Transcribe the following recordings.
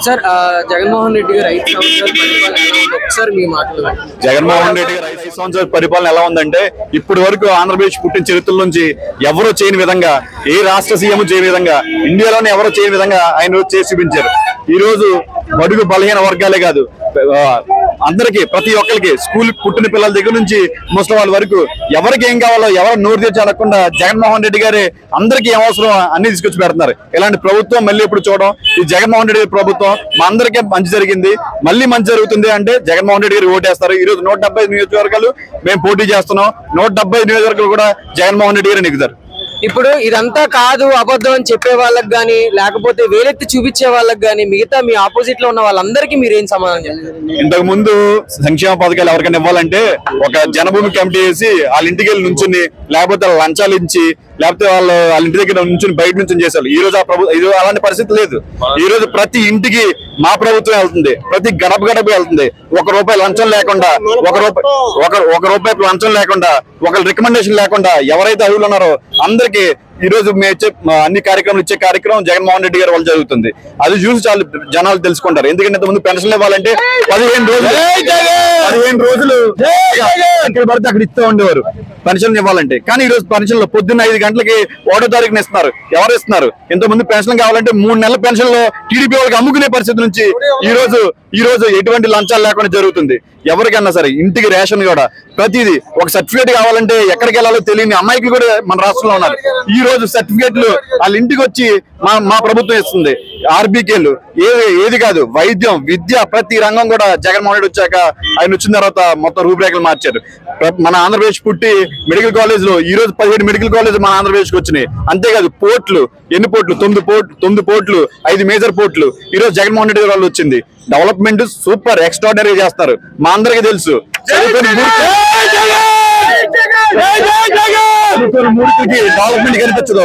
Sir Jaganmohan Reddy గారు 5 సంవత్సరాల పరిపాలన ఎలా ఉంది ఒకసారి మీ మాటలు. జగన్మోహన్ రెడ్డి గారు 5 సంవత్సరాల పరిపాలన ఎలా ఉందంటే ఇప్పటి వరకు ఆంధ్రప్రదేశ్ పుట్టిన చరిత్ర నుంచి ఎవరో చేయని విధంగా, ఏ రాష్ట్ర సీఎం చేయని విధంగా, ఇండియాలోనే ఎవరో చేయని విధంగా ఆయన చేసి చూపించారు. ఈ రోజు బడుగు బలహీన వర్గాలే కాదు, అందరికి ప్రతి ఒక్కరికి స్కూల్ పుట్టిన పిల్లల దగ్గర నుంచి ముసలి వాళ్ళ వరకు ఎవరికి ఏం కావాలో ఎవరు నోరు తెచ్చి అడగకుండా జగన్మోహన్ రెడ్డి గారే అందరికీ ఏం అవసరం అన్ని తీసుకొచ్చి పెడుతున్నారు. ఇలాంటి ప్రభుత్వం మళ్ళీ ఇప్పుడు చూడడం, ఈ జగన్మోహన్ రెడ్డి ప్రభుత్వం మా అందరికీ మంచి జరిగింది, మళ్ళీ మంచి జరుగుతుంది అంటే జగన్మోహన్ రెడ్డి గారు ఓటేస్తారు. ఈ రోజు 170 నియోజకవర్గాలు మేము పోటీ చేస్తున్నాం, 170 నియోజకవర్గాలు కూడా జగన్మోహన్ రెడ్డి గారు నెగ్గుతారు. ఇప్పుడు ఇదంతా కాదు అబద్ధం అని చెప్పే వాళ్ళకి గానీ, లేకపోతే వేలెత్తి చూపించే వాళ్ళకి గానీ, మిగతా మీ ఆపోజిట్ లో ఉన్న వాళ్ళందరికీ మీరు ఏం సమాధానం చెప్తారు? ఇంతకు ముందు సంక్షేమ పథకాలు ఎవరికైనా ఇవ్వాలంటే ఒక జనభూమి కమిటీ వేసి వాళ్ళ ఇంటికి వెళ్ళి నుంచుని, లేకపోతే లంచాలు ఇచ్చి, లేకపోతే వాళ్ళ ఇంటి దగ్గర నుంచి బయట నుంచి చేశారు. ఈ రోజు అలాంటి పరిస్థితి లేదు. ఈ రోజు ప్రతి ఇంటికి మా ప్రభుత్వం వెళ్తుంది, ప్రతి గడప గడప వెళ్తుంది. ₹1 లంచం లేకుండా, ఒక రూపాయి లంచం లేకుండా, ఒక రికమెండేషన్ లేకుండా ఎవరైతే అర్హులు ఉన్నారో అందరికి ఈ రోజు అన్ని కార్యక్రమాలు ఇచ్చే కార్యక్రమం జగన్మోహన్ రెడ్డి గారి వల్ల జరుగుతుంది. అది చూసి చాలా జనాలు తెలుసుకుంటారు. ఎందుకంటే ఇంతకుముందు పెన్షన్ ఇవ్వాలంటే 15 రోజులు ఎక్కడ పడితే అక్కడ ఇస్తూ ఉండేవారు పెన్షన్ ఇవ్వాలంటే. కానీ ఈ రోజు పెన్షన్లు పొద్దున్న 5 గంటలకి 1వ తారీఖున ఇస్తున్నారు. ఎవరు ఇస్తున్నారు? ఇంతకుముందు పెన్షన్ కావాలంటే 3 నెలల పెన్షన్ లో టీడీపీ వాళ్ళకి అమ్ముకునే పరిస్థితి నుంచి ఈ రోజు ఎటువంటి లంచాలు లేకుండా జరుగుతుంది. ఎవరికైనా సరే ఇంటికి రేషన్ కూడా ప్రతిదీ ఒక సర్టిఫికేట్ కావాలంటే ఎక్కడికి వెళ్ళాలో తెలియని అమ్మాయికి కూడా మన రాష్ట్రంలో ఉన్నారు. ఈ రోజు సర్టిఫికేట్లు వాళ్ళ ఇంటికి వచ్చి మా ప్రభుత్వం ఇస్తుంది. ఆర్బీకేలు ఏది కాదు, వైద్యం, విద్య, ప్రతి రంగం కూడా జగన్మోహన్ రెడ్డి వచ్చాక ఆయన వచ్చిన తర్వాత మొత్తం రూపురేఖలు మార్చారు. మన ఆంధ్రప్రదేశ్ పుట్టి మెడికల్ కాలేజ్ లో ఈ రోజు 17 మెడికల్ కాలేజ్ మన ఆంధ్రప్రదేశ్ కి వచ్చినాయి. అంతేకాదు పోర్ట్లు, ఎన్ని పోర్ట్లు? 9 పోర్ట్లు, 5 మేజర్ పోర్ట్లు ఈ రోజు జగన్మోహన్ రెడ్డి వాళ్ళు వచ్చింది. డెవలప్మెంట్ సూపర్ ఎక్స్ట్రాడినరీ చేస్తారు, మా అందరికీ తెలుసు. మూర్ఖులకి డెవలప్మెంట్ కనిపించదు,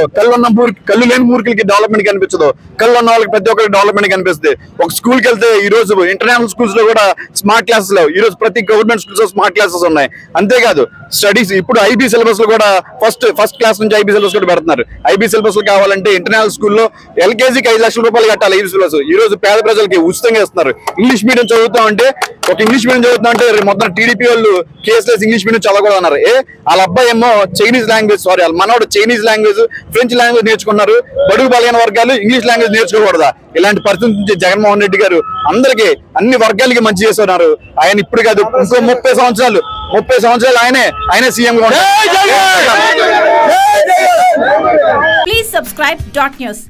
కళ్ళు లేని మూర్ఖులకి డెవలప్మెంట్ కనిపించదు, కళ్ళు ఉన్న వాళ్ళకి ప్రతి ఒక్కరికి డెవలప్మెంట్ కనిపిస్తుంది. ఒక స్కూల్ కి వెళ్తే ఈ రోజు ఇంటర్నేషనల్ స్కూల్స్ లో కూడా స్మార్ట్ క్లాసెస్ లేవు. ఈ రోజు ప్రతి గవర్నమెంట్ స్కూల్స్ లో స్మార్ట్ క్లాసెస్ ఉన్నాయి. అంతేకాదు స్టడీస్ ఇప్పుడు ఐబీ సిలబస్ లో కూడా ఫస్ట్ క్లాస్ నుంచి ఐబీ సిలబస్ కూడా పెడుతున్నారు. ఐబీ సిలబస్ లో కావాలంటే ఇంటర్నేషనల్ స్కూల్లో ఎల్కేజీకి 5 లక్షల రూపాయలు కట్టాలి. ఐబీ సిలబస్ ఈ రోజు పేద ప్రజలకి ఉచితంగా ఇస్తున్నారు. ఇంగ్లీష్ మీడియం చదువుతామంటే ఇంగ్లీష్ మీడియం చదువుతామంటే మొత్తం టీడీపీ వాళ్ళు కేఎస్ఎస్ ఇంగ్లీష్ మీడియం చదవకూడదు అన్నారు. వాళ్ళ అబ్బాయి ఏమో చైనీస్ లాంగ్వేజ్, వాళ్ళ మనోడు చైనీస్ లాంగ్వేజ్, ఫ్రెంచ్ లాంగ్వేజ్ నేర్చుకున్నారు. బడుగు బలహీన వర్గాలు ఇంగ్లీష్ లాంగ్వేజ్ నేర్చుకోకూడదా? ఇలాంటి పరిస్థితి నుంచి జగన్మోహన్ రెడ్డి గారు అందరికీ అన్ని వర్గాలకి మంచి చేస్తున్నారు. ఆయన ఇప్పుడు కాదు ఇంకో 30 సంవత్సరాలు ఆయనే సీఎం గా ఉంటారు. Please subscribe .news.